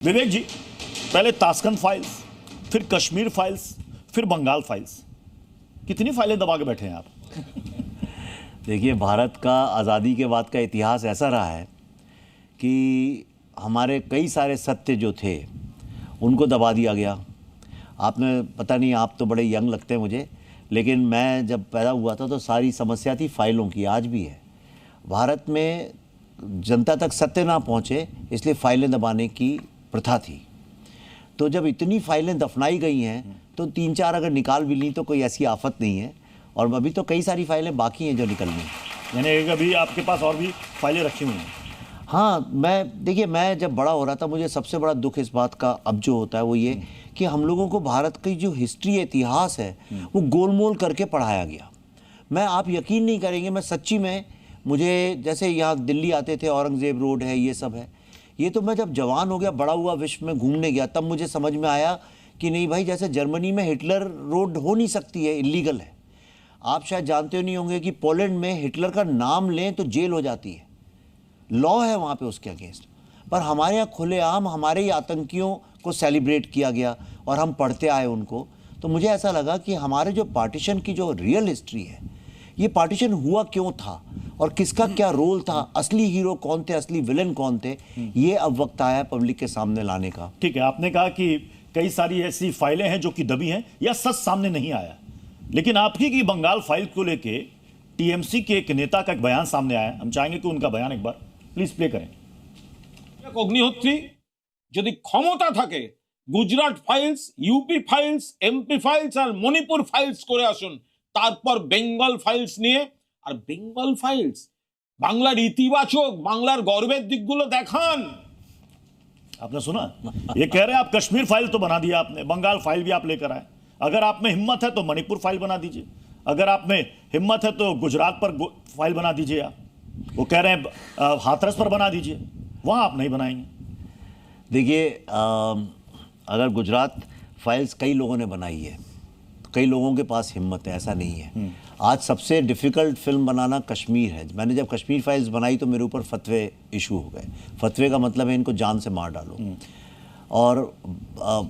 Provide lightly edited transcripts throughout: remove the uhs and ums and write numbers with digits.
विवेक जी, पहले Tashkent files, फिर Kashmir files, फिर बंगाल फाइल्स, कितनी फाइलें दबा के बैठे हैं आप? देखिए, भारत का आज़ादी के बाद का इतिहास ऐसा रहा है कि हमारे कई सारे सत्य जो थे उनको दबा दिया गया। आपने पता नहीं, आप तो बड़े यंग लगते हैं मुझे, लेकिन मैं जब पैदा हुआ था तो सारी समस्या थी फाइलों की, आज भी है। भारत में जनता तक सत्य ना पहुँचे इसलिए फाइलें दबाने की प्रथा थी। तो जब इतनी फाइलें दफनाई गई हैं तो 3-4 अगर निकाल भी ली तो कोई ऐसी आफत नहीं है, और अभी तो कई सारी फाइलें बाकी हैं जो निकलनी हैं। यानी अभी आपके पास और भी फाइलें रखी हुई हैं? हाँ, देखिए, मैं जब बड़ा हो रहा था मुझे सबसे बड़ा दुख इस बात का अब जो होता है वो ये कि हम लोगों को भारत की जो हिस्ट्री है, इतिहास है, वो गोलमोल करके पढ़ाया गया। आप यकीन नहीं करेंगे, मैं सच्ची में, मुझे जैसे यहाँ दिल्ली आते थे, औरंगजेब रोड है, ये सब है, ये तो मैं जब जवान हो गया, बड़ा हुआ, विश्व में घूमने गया, तब मुझे समझ में आया कि नहीं भाई, जैसे जर्मनी में हिटलर रोड हो नहीं सकती है, इलीगल है। आप शायद जानते नहीं होंगे कि पोलैंड में हिटलर का नाम लें तो जेल हो जाती है, लॉ है वहाँ पे उसके अगेंस्ट। पर हमारे यहाँ खुलेआम हमारे ही आतंकियों को सेलिब्रेट किया गया और हम पढ़ते आए उनको। तो मुझे ऐसा लगा कि हमारे जो पार्टीशन की जो रियल हिस्ट्री है, ये पार्टीशन हुआ क्यों था और किसका क्या रोल था, असली हीरो कौन थे, असली विलन कौन थे, ये अब वक्त आया पब्लिक के सामने लाने का। ठीक है, आपने कहा कि कई सारी ऐसी फाइलें हैं जो कि दबी हैं या सच सामने नहीं आया, लेकिन आपकी की बंगाल फाइल को लेके टीएमसी के एक नेता का एक बयान सामने आया। हम चाहेंगे कि उनका बयान एक बार प्लीज प्ले करें। অগ্নিহোত্রী যদি ক্ষমতা থাকে Gujarat files, UP files, MP files আর মণিপুর ফাইলস করে আসুন, তারপর বেঙ্গল ফাইলস নিয়ে। আর বেঙ্গল ফাইলস বাংলার ইতিবাচক, বাংলার গর্বের দিকগুলো দেখান। आपने सुना, ये कह रहे हैं आप कश्मीर फाइल तो बना दिया आपने, बंगाल फाइल भी आप लेकर आए। अगर आप में हिम्मत है तो मणिपुर फाइल बना दीजिए, अगर आप में हिम्मत है तो गुजरात पर फाइल बना दीजिए। आप वो कह रहे हैं हाथरस पर बना दीजिए, वहां आप नहीं बनाएंगे। देखिए, अगर गुजरात फाइल्स कई लोगों ने बनाई है तो कई लोगों के पास हिम्मत है, ऐसा नहीं है। आज सबसे डिफ़िकल्ट फिल्म बनाना कश्मीर है। मैंने जब कश्मीर फाइल्स बनाई तो मेरे ऊपर फतवे इशू हो गए। फतवे का मतलब है इनको जान से मार डालो, और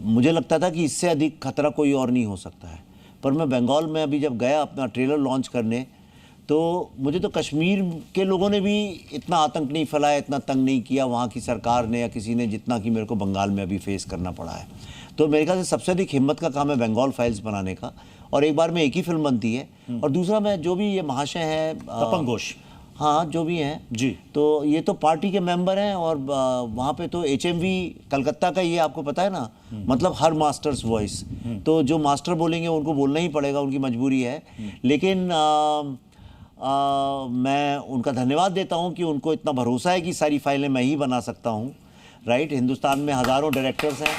मुझे लगता था कि इससे अधिक खतरा कोई और नहीं हो सकता है। पर मैं बंगाल में अभी जब गया अपना ट्रेलर लॉन्च करने, तो मुझे तो कश्मीर के लोगों ने भी इतना आतंक नहीं फैलाया, इतना तंग नहीं किया वहाँ की सरकार ने या किसी ने, जितना कि मेरे को बंगाल में अभी फेस करना पड़ा है। तो मेरे ख्याल से सबसे अधिक हिम्मत का काम है बंगाल फाइल्स बनाने का, और एक बार में एक ही फिल्म बनती है। और दूसरा, मैं जो भी ये महाशय हैं, तपन घोष, हाँ, जो भी हैं जी, तो ये तो पार्टी के मेंबर हैं, और वहाँ पे तो HMV कलकत्ता का, ये आपको पता है ना, मतलब हर मास्टर्स वॉइस, तो जो मास्टर बोलेंगे उनको बोलना ही पड़ेगा, उनकी मजबूरी है। लेकिन मैं उनका धन्यवाद देता हूं कि उनको इतना भरोसा है कि सारी फाइलें मैं ही बना सकता हूं। राइट, हिंदुस्तान में हज़ारों डायरेक्टर्स हैं।